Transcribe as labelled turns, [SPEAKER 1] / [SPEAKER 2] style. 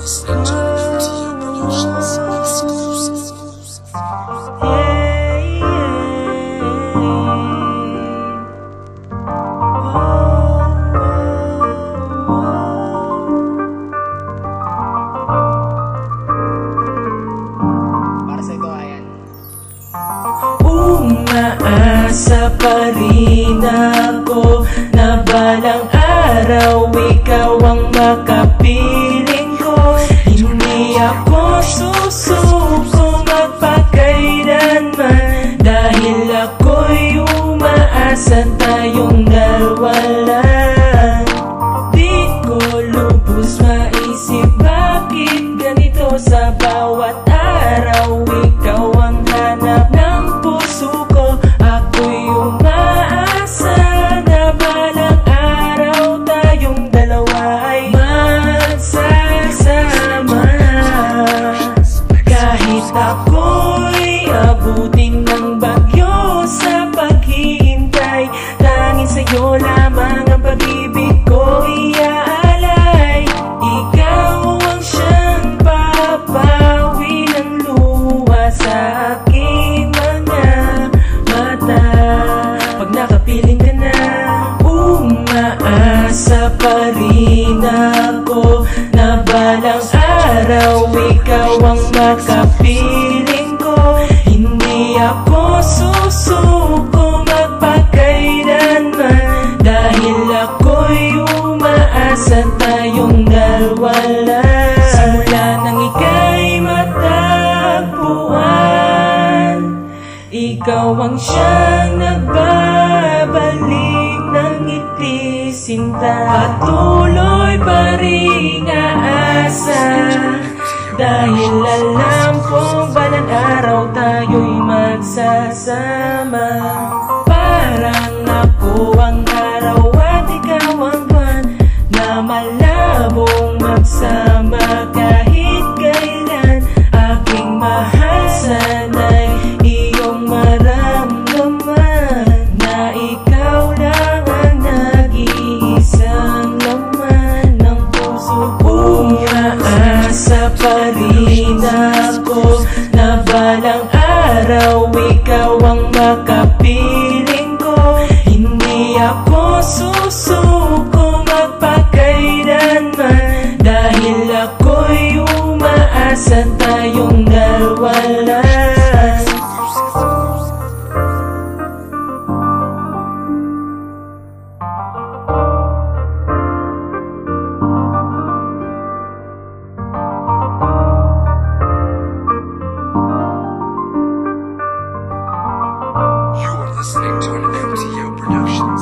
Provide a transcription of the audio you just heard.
[SPEAKER 1] listening to MTU Productions exclusive.
[SPEAKER 2] Para sa ito, ayan.
[SPEAKER 3] Umaasa pa rin ako na balang araw ikaw ang makapiling ko. Hindi ako susuko magpakailanman, dahil ako'y umaasa tayong dalawa lang. Di ko lubos maisip bakit ganito sa bawat araw. Ikaw ang hanap ng puso ko. Ako'y umaasa na balang araw tayong dalawa ay magsasama. Kahit ako'y abutin ng bagyo sa paghihintay, tanging sa'yo lamang ang pag-ibig ko iaalay. Ikaw ang siyang papawi ng luha sa aking mga mata. Pag nakapiling ka na, umaasa pa rin ako na balang araw ikaw ang makapiling ko. Hindi ako susuko magpakailanman, dahil ako'y umaasa tayong dalawa lang. Simula nang ika'y matagpuan, ikaw ang siyang nagbabalik ng ngiti sinta. Patuloy pa rin aasa, dahil alam kong balang araw tayo'y magsasama. Parang ako ang araw at ikaw ang buwan, na malabong magsama kahit kailan. Aking mahal, sana'y iyong maramdaman na ikaw lang ang nag-iisang laman ng puso ko. Umaasa pa rin ako na balang araw ikaw ang makapiling ko. Hindi ako susuko magpakailanman, dahil ako'y umaasa tayong dalawa lang.
[SPEAKER 1] You are listening to an MTU Productions